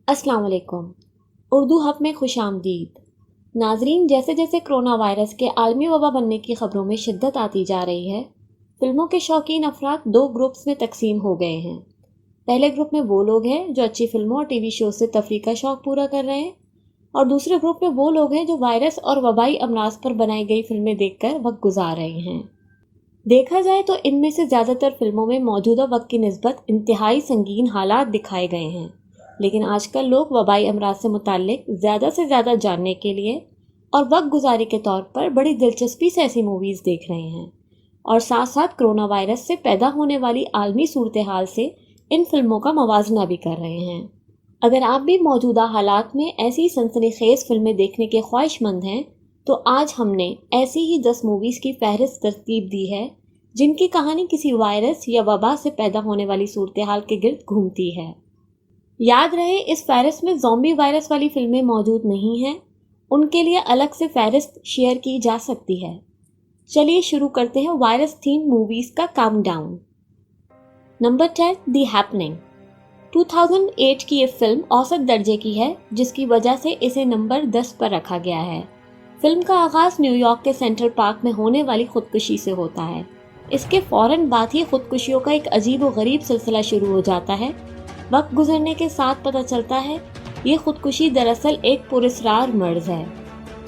अस्सलाम वालेकुम। उर्दू हब में खुश आमदीद। नाजरीन, जैसे जैसे कोरोना वायरस के आलमी वबा बनने की खबरों में शिद्दत आती जा रही है, फिल्मों के शौकीन अफराद दो ग्रुप्स में तकसीम हो गए हैं। पहले ग्रुप में वो लोग हैं जो अच्छी फिल्मों और टीवी शो से तफरीह का शौक़ पूरा कर रहे हैं, और दूसरे ग्रुप में वो लोग हैं जो वायरस और वबाई अमराज पर बनाई गई फिल्में देखकर वक्त गुजार रहे हैं। देखा जाए तो इनमें से ज़्यादातर फिल्मों में मौजूदा वक्त की निस्बत इंतहाई संगीन हालात दिखाए गए हैं, लेकिन आजकल लोग वबाई अमराज से मुताल्लिक ज़्यादा से ज़्यादा जानने के लिए और वक्त गुजारी के तौर पर बड़ी दिलचस्पी से ऐसी मूवीज़ देख रहे हैं, और साथ साथ कोरोना वायरस से पैदा होने वाली आलमी सूरत हाल से इन फिल्मों का मवाजना भी कर रहे हैं। अगर आप भी मौजूदा हालात में ऐसी सनसनीखेज़ फिल्में देखने के ख्वाहिशमंद हैं, तो आज हमने ऐसी ही 10 मूवीज़ की फहरिस्त तरतीब दी है जिनकी कहानी किसी वायरस या वबा से पैदा होने वाली सूरत हाल के गिर्द घूमती है। याद रहे, इस फहरिस्त में ज़ॉम्बी वायरस वाली फिल्में मौजूद नहीं हैं, उनके लिए अलग से फहरिस्त शेयर की जा सकती है। चलिए शुरू करते हैं वायरस थीम मूवीज़ का काउंटडाउन। Number 10, the happening. 2008 की ये फिल्म औसत दर्जे की है, जिसकी वजह से इसे नंबर 10 पर रखा गया है। फिल्म का आगाज़ न्यूयॉर्क के सेंट्रल पार्क में होने वाली खुदकुशी से होता है। इसके फ़ौरन बाद ही खुदकुशियों का एक अजीब व गरीब सिलसिला शुरू हो जाता है। वक्त गुजरने के साथ पता चलता है ये खुदकुशी दरअसल एक पुरस्रार मर्ज है।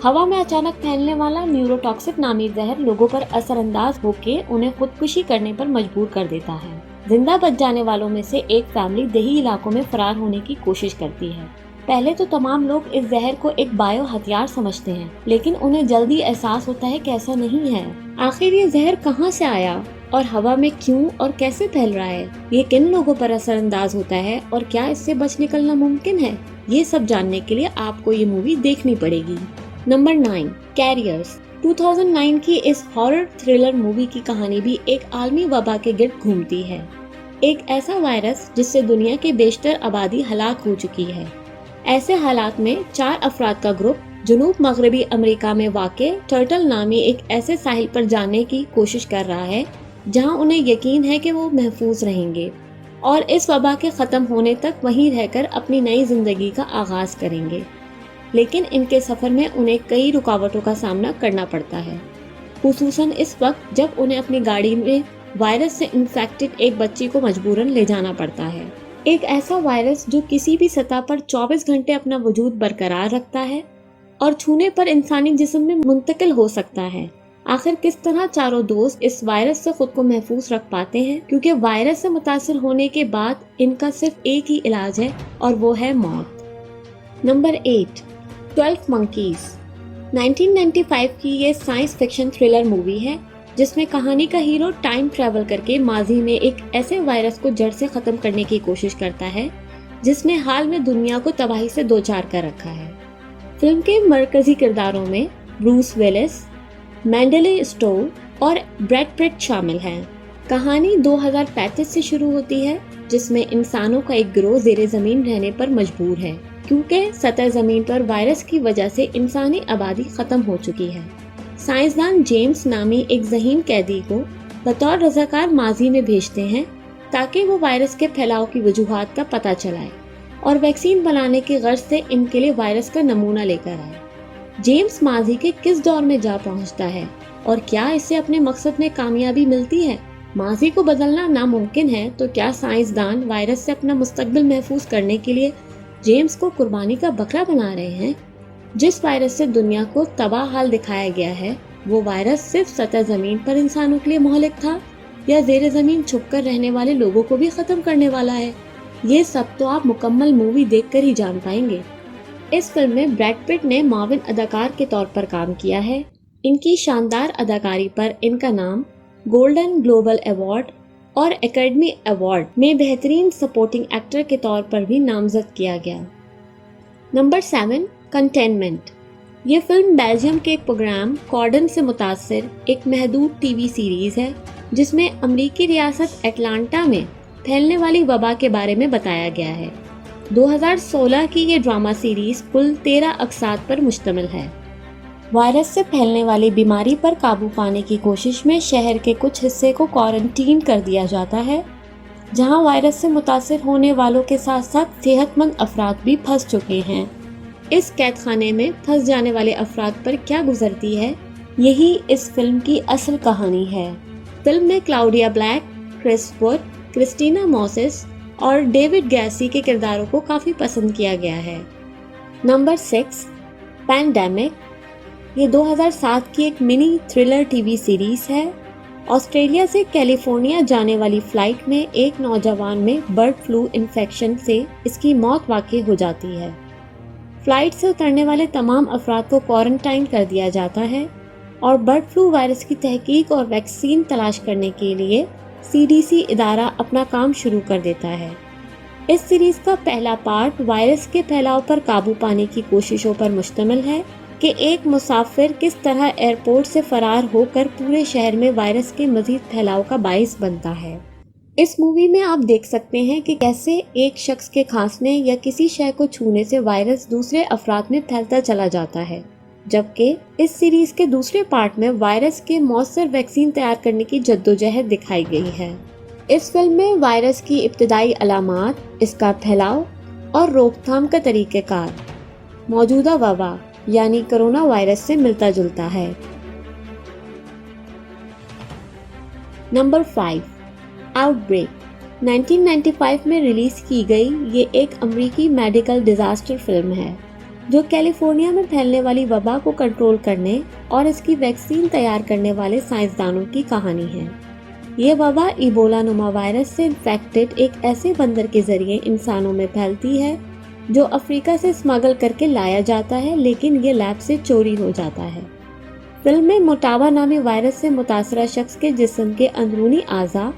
हवा में अचानक फैलने वाला न्यूरोटॉक्सिक नामी जहर लोगों पर असरअंदाज होकर उन्हें खुदकुशी करने पर मजबूर कर देता है। जिंदा बच जाने वालों में से एक फैमिली देही इलाकों में फरार होने की कोशिश करती है। पहले तो तमाम लोग इस जहर को एक बायो हथियार समझते हैं, लेकिन उन्हें जल्दी एहसास होता है कि ऐसा नहीं है। आखिर ये जहर कहाँ से आया और हवा में क्यों और कैसे फैल रहा है? ये किन लोगों पर असरअंदाज होता है और क्या इससे बच निकलना मुमकिन है? ये सब जानने के लिए आपको ये मूवी देखनी पड़ेगी। Number 9, carriers. 2009 की इस हॉरर थ्रिलर मूवी की कहानी भी एक आलमी वबा के गिर्द घूमती है। एक ऐसा वायरस जिससे दुनिया की बेशतर आबादी हलाक हो चुकी है। ऐसे हालात में 4 अफराद का ग्रुप जनूब मगरबी अमेरिका में वाक़े टर्टल नामी एक ऐसे साहिल पर जाने की कोशिश कर रहा है जहां उन्हें यकीन है कि वो महफूज रहेंगे और इस वबा के ख़त्म होने तक वहीं रहकर अपनी नई ज़िंदगी का आगाज़ करेंगे। लेकिन इनके सफ़र में उन्हें कई रुकावटों का सामना करना पड़ता है, खुसूसन इस वक्त जब उन्हें अपनी गाड़ी में वायरस से इन्फेक्टेड एक बच्ची को मजबूरन ले जाना पड़ता है। एक ऐसा वायरस जो किसी भी सतह पर 24 घंटे अपना वजूद बरकरार रखता है और छूने पर इंसानी जिस्म में मुंतकिल हो सकता है। आखिर किस तरह चारों दोस्त इस वायरस से खुद को महफूज रख पाते हैं, क्योंकि वायरस से मुतासिर होने के बाद इनका सिर्फ एक ही इलाज है और वो है मौत। Number 8, 12 monkeys. 1995 की ये साइंस फिक्शन थ्रिलर मूवी है जिसमें कहानी का हीरो टाइम ट्रैवल करके माजी में एक ऐसे वायरस को जड़ से ख़त्म करने की कोशिश करता है जिसने हाल में दुनिया को तबाही से दो चार कर रखा है। फिल्म के मरकजी किरदारों में ब्रूस विलिस, मैंडेले स्टोव और ब्रैड पिट शामिल हैं। कहानी 2035 से शुरू होती है, जिसमें इंसानों का एक गिरोह ज़ेरे ज़मीन रहने पर मजबूर है क्योंकि सतह ज़मीन पर वायरस की वजह से इंसानी आबादी ख़त्म हो चुकी है। साइंसदान जेम्स नामी एक ज़हीन कैदी को बतौर रज़ाकार माजी में भेजते हैं ताकि वो वायरस के फैलाव की वजूहात का पता चलाए और वैक्सीन बनाने की गर्ज से इनके लिए वायरस का नमूना लेकर आए। जेम्स माजी के किस दौर में जा पहुंचता है और क्या इससे अपने मकसद में कामयाबी मिलती है? माजी को बदलना नामुमकिन है, तो क्या साइंसदान वायरस से अपना मुस्तकबिल महफूज करने के लिए जेम्स को कुर्बानी का बकरा बना रहे हैं? जिस वायरस से दुनिया को तबाह हाल दिखाया गया है, वो वायरस सिर्फ सतह ज़मीन पर इंसानों के लिए मोहलिक था या ज़ेरे ज़मीन छुपकर रहने वाले लोगों को भी ख़त्म करने वाला है? ये सब तो आप मुकम्मल मूवी देखकर ही जान पाएंगे। इस फिल्म में ब्रैड पिट ने माविन अदाकार के तौर पर काम किया है। इनकी शानदार अदाकारी पर इनका नाम गोल्डन ग्लोबल अवार्ड और एकेडमी अवार्ड में बेहतरीन सपोर्टिंग एक्टर के तौर पर भी नामजद किया गया। Number 7, containment. ये फिल्म बेल्जियम के एक प्रोग्राम कॉर्डन से मुतासिर एक महदूद टीवी सीरीज़ है जिसमें अमरीकी रियासत एटलांटा में फैलने वाली वबा के बारे में बताया गया है। 2016 की ये ड्रामा सीरीज़ कुल 13 अक़सात पर मुश्तमिल है। वायरस से फैलने वाली बीमारी पर काबू पाने की कोशिश में शहर के कुछ हिस्से को क्वारंटीन कर दिया जाता है जहां वायरस से मुतासिर होने वालों के साथ साथ सेहतमंद अफराद भी फंस चुके हैं। इस कैद खाने में फंस जाने वाले अफराद पर क्या गुजरती है, यही इस फिल्म की असल कहानी है। फिल्म में Claudia Black, Chris Wood, Christina Moses और डेविड गैसी के किरदारों को काफ़ी पसंद किया गया है। Number 6, pandemic. ये 2007 की एक मिनी थ्रिलर टीवी सीरीज है। ऑस्ट्रेलिया से कैलिफोर्निया जाने वाली फ्लाइट में एक नौजवान में बर्ड फ्लू इन्फेक्शन से इसकी मौत वाक़ई हो जाती है। फ्लाइट से उतरने वाले तमाम अफराद को क्वारंटाइन कर दिया जाता है और बर्ड फ्लू वायरस की तहकीक और वैक्सीन तलाश करने के लिए CDC इदारा अपना काम शुरू कर देता है। इस सीरीज का पहला पार्ट वायरस के फैलाव पर काबू पाने की कोशिशों पर मुश्तमिल है कि एक मुसाफिर किस तरह एयरपोर्ट से फरार होकर पूरे शहर में वायरस के मजीद फैलाव का बाइस बनता है। इस मूवी में आप देख सकते हैं कि कैसे एक शख्स के खांसने या किसी शय को छूने से वायरस दूसरे अफराद में फैलता चला जाता है, जबकि इस सीरीज के दूसरे पार्ट में वायरस के मौसर वैक्सीन तैयार करने की जद्दोजहद दिखाई गई है। इस फिल्म में वायरस की इब्तिदाई अलामात, इसका फैलाव और रोकथाम का तरीक़ेकार मौजूदा वबा यानी कोरोना वायरस से मिलता जुलता है। Number 5, outbreak. 1995 में रिलीज की गई ये एक अमेरिकी मेडिकल डिजास्टर फिल्म है जो कैलिफोर्निया में फैलने वाली वबा को कंट्रोल करने और इसकी वैक्सीन तैयार करने वाले साइंसदानों की कहानी है। ये वबा इबोला नुमा वायरस से इन्फेक्टेड एक ऐसे बंदर के जरिए इंसानों में फैलती है जो अफ्रीका से स्मगल करके लाया जाता है, लेकिन ये लैब से चोरी हो जाता है। फिल्म में मोटावा नामी वायरस से मुतासरा शख्स के जिस्म के अंदरूनी आज़ा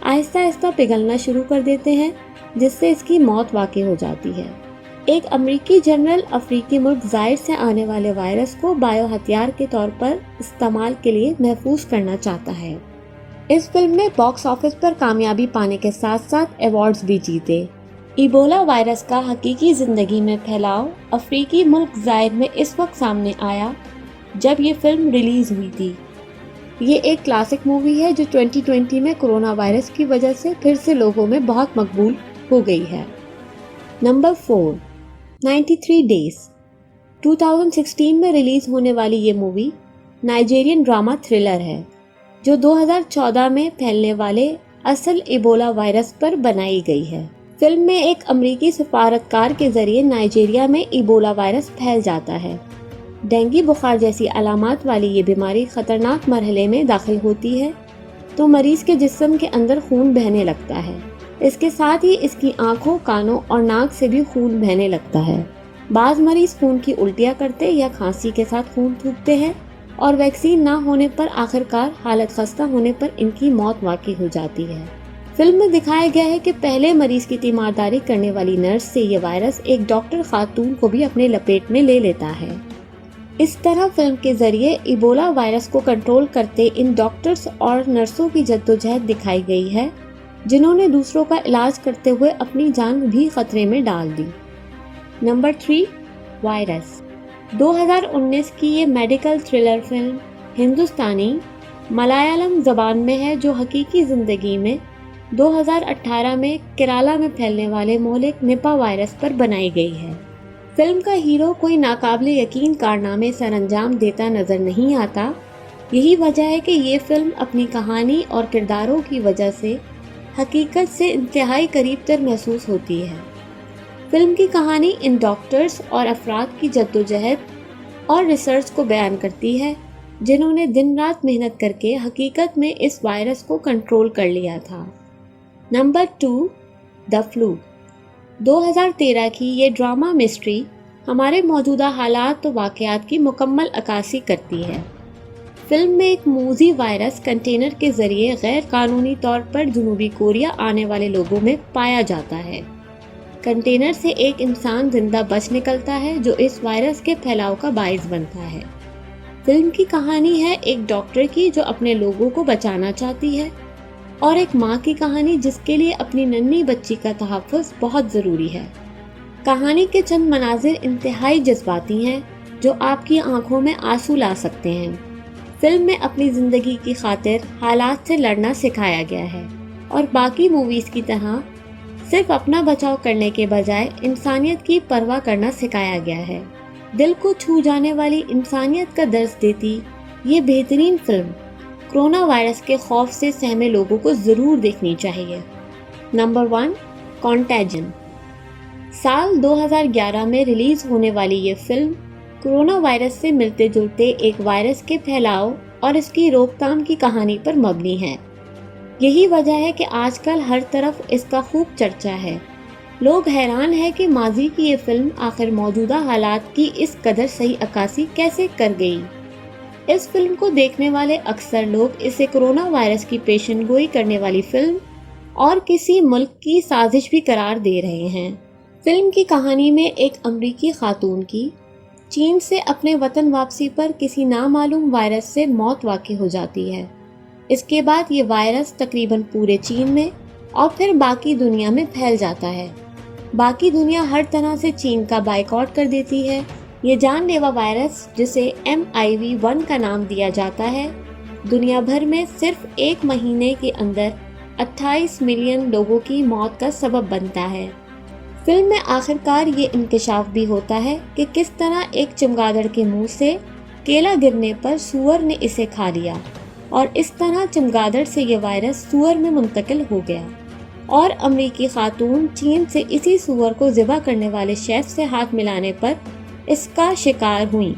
आहिस्ता आहिस्ता पिघलना शुरू कर देते हैं, जिससे इसकी मौत वाक़ई हो जाती है। एक अमेरिकी जनरल अफ्रीकी मुल्क ज़ायर से आने वाले वायरस को बायो हथियार के तौर पर इस्तेमाल के लिए महफूज करना चाहता है। इस फिल्म ने बॉक्स ऑफिस पर कामयाबी पाने के साथ साथ अवार्ड्स भी जीते। इबोला वायरस का हकीकी ज़िंदगी में फैलाव अफ्रीकी मुल्क ज़ायर में इस वक्त सामने आया जब ये फिल्म रिलीज़ हुई थी। ये एक क्लासिक मूवी है जो 2020 में कोरोना वायरस की वजह से फिर से लोगों में बहुत मकबूल हो गई है। Number 4, 93 days. 2016 में रिलीज़ होने वाली ये मूवी नाइजीरियन ड्रामा थ्रिलर है जो 2014 में फैलने वाले असल इबोला वायरस पर बनाई गई है। फिल्म में एक अमेरिकी सफारतकार के जरिए नाइजीरिया में इबोला वायरस फैल जाता है। डेंगू बुखार जैसी अलामात वाली ये बीमारी खतरनाक मरहले में दाखिल होती है तो मरीज के जिस्म के अंदर खून बहने लगता है। इसके साथ ही इसकी आंखों, कानों और नाक से भी खून बहने लगता है। बाज़ मरीज खून की उल्टियाँ करते या खांसी के साथ खून थूकते हैं और वैक्सीन ना होने पर आखिरकार हालत खस्ता होने पर इनकी मौत वाक़ई हो जाती है। फिल्म में दिखाया गया है कि पहले मरीज की तीमारदारी करने वाली नर्स से ये वायरस एक डॉक्टर खातून को भी अपने लपेट में ले लेता है। इस तरह फिल्म के जरिए इबोला वायरस को कंट्रोल करते इन डॉक्टर्स और नर्सों की जद्दोजहद दिखाई गई है जिन्होंने दूसरों का इलाज करते हुए अपनी जान भी खतरे में डाल दी। Number 3, virus. 2019 की ये मेडिकल थ्रिलर फिल्म हिंदुस्तानी मलयालम ज़बान में है जो हकीकी ज़िंदगी में 2018 में केरला में फैलने वाले मोहलिक निपा वायरस पर बनाई गई है। फिल्म का हीरो कोई नाकाबिले यकीन कारनामे सरअंजाम देता नजर नहीं आता। यही वजह है कि ये फिल्म अपनी कहानी और किरदारों की वजह से हकीकत से इंतहाई करीब तर महसूस होती है। फिल्म की कहानी इन डॉक्टर्स और अफराद की जद्दोजहद और रिसर्च को बयान करती है जिन्होंने दिन रात मेहनत करके हकीकत में इस वायरस को कंट्रोल कर लिया था। Number 2, the flu. 2013 की ये ड्रामा मिस्ट्री हमारे मौजूदा हालात और वाक़यात की मुकम्मल अक्कासी करती है। फिल्म में एक मूजी वायरस कंटेनर के ज़रिए गैर कानूनी तौर पर जनूबी कोरिया आने वाले लोगों में पाया जाता है। कंटेनर से एक इंसान जिंदा बच निकलता है जो इस वायरस के फैलाव का बाइस बनता है। फिल्म की कहानी है एक डॉक्टर की जो अपने लोगों को बचाना चाहती है और एक माँ की कहानी जिसके लिए अपनी नन्ही बच्ची का तहफ़्फ़ुज़ बहुत ज़रूरी है। कहानी के चंद मनाजिर इंतहाई जज्बाती हैं जो आपकी आंखों में आंसू ला सकते हैं। फिल्म में अपनी ज़िंदगी की खातिर हालात से लड़ना सिखाया गया है। اور باقی موویز کی طرح صرف اپنا بچاؤ کرنے کے بجائے انسانیت کی پرواہ کرنا سکھایا گیا ہے۔ دل کو چھو جانے والی انسانیت کا درس دیتی یہ بہترین فلم کرونا وائرس کے خوف سے سہمے لوگوں کو ضرور دیکھنی چاہیے۔ نمبر 1، کانٹیجن۔ سال 2011 میں ریلیز ہونے والی یہ فلم کرونا وائرس سے ملتے جلتے ایک وائرس کے پھیلاؤ اور اس کی روک تھام کی کہانی پر مبنی ہے۔ یہی وجہ ہے کہ آج کل ہر طرف اس کا خوب چرچا ہے۔ لوگ حیران ہیں کہ ماضی کی یہ فلم آخر موجودہ حالات کی اس قدر صحیح عکاسی کیسے کر گئی۔ اس فلم کو دیکھنے والے اکثر لوگ اسے کرونا وائرس کی پیشن گوئی کرنے والی فلم اور کسی ملک کی سازش بھی قرار دے رہے ہیں۔ فلم کی کہانی میں ایک امریکی خاتون کی چین سے اپنے وطن واپسی پر کسی نامعلوم وائرس سے موت واقع ہو جاتی ہے۔ اس کے بعد یہ وائرس تقریباً پورے چین میں اور پھر باقی دنیا میں پھیل جاتا ہے۔ باقی دنیا ہر طرح سے چین کا بائیکاٹ کر دیتی ہے۔ یہ جان لیوا وائرس جسے MIV1 کا نام دیا جاتا ہے، دنیا بھر میں صرف ایک مہینے کے اندر 28 ملین لوگوں کی موت کا سبب بنتا ہے۔ فلم میں آخرکار یہ انکشاف بھی ہوتا ہے کہ کس طرح ایک چمگادڑ کے منہ سے کیلا گرنے پر سور نے اسے کھا لیا اور اس طرح چمگادڑ سے یہ وائرس سور میں منتقل ہو گیا اور امریکی خاتون چین سے اسی سور کو ذبح کرنے والے شیف سے ہاتھ ملانے پر اس کا شکار ہوئیں،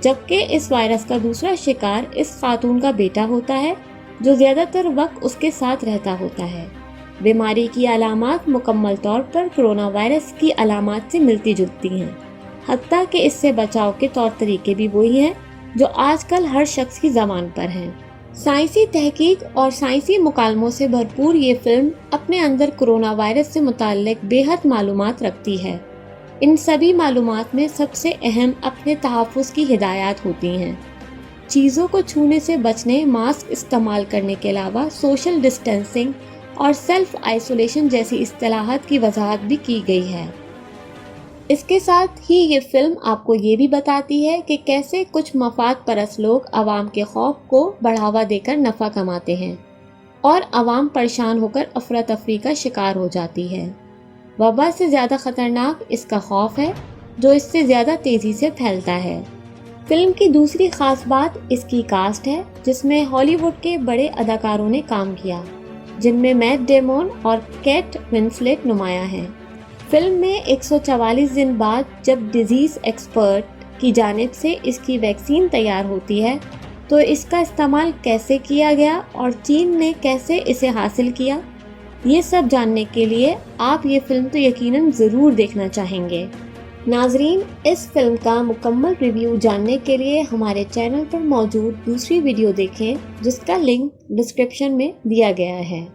جبکہ اس وائرس کا دوسرا شکار اس خاتون کا بیٹا ہوتا ہے جو زیادہ تر وقت اس کے ساتھ رہتا ہوتا ہے۔ بیماری کی علامات مکمل طور پر کرونا وائرس کی علامات سے ملتی جلتی ہیں، حتیٰ کہ اس سے بچاؤ کے طور طریقے بھی وہی ہیں جو آج کل ہر شخص کی زبان پر ہیں۔ سائنسی تحقیق اور سائنسی مکالموں سے بھرپور یہ فلم اپنے اندر کرونا وائرس سے متعلق بے حد معلومات رکھتی ہے۔ ان سبھی معلومات میں سب سے اہم اپنے تحفظ کی ہدایات ہوتی ہیں۔ چیزوں کو چھونے سے بچنے، ماسک استعمال کرنے کے علاوہ سوشل ڈسٹینسنگ اور سیلف آئسولیشن جیسی اصطلاحات کی وضاحت بھی کی گئی ہے۔ اس کے ساتھ ہی یہ فلم آپ کو یہ بھی بتاتی ہے کہ کیسے کچھ مفاد پرست لوگ عوام کے خوف کو بڑھاوا دے کر نفع کماتے ہیں اور عوام پریشان ہو کر افراتفری کا شکار ہو جاتی ہے۔ وبا سے زیادہ خطرناک اس کا خوف ہے جو اس سے زیادہ تیزی سے پھیلتا ہے۔ فلم کی دوسری خاص بات اس کی کاسٹ ہے، جس میں ہالی ووڈ کے بڑے اداکاروں نے کام کیا، جن میں میٹ ڈیمون اور کیٹ ونسلیٹ نمایاں ہیں۔ فلم میں 144 دن بعد جب ڈیزیز ایکسپرٹ کی جانب سے اس کی ویکسین تیار ہوتی ہے تو اس کا استعمال کیسے کیا گیا اور چین نے کیسے اسے حاصل کیا، یہ سب جاننے کے لیے آپ یہ فلم تو یقیناً ضرور دیکھنا چاہیں گے۔ ناظرین، اس فلم کا مکمل ریویو جاننے کے لیے ہمارے چینل پر موجود دوسری ویڈیو دیکھیں، جس کا لنک ڈسکرپشن میں دیا گیا ہے۔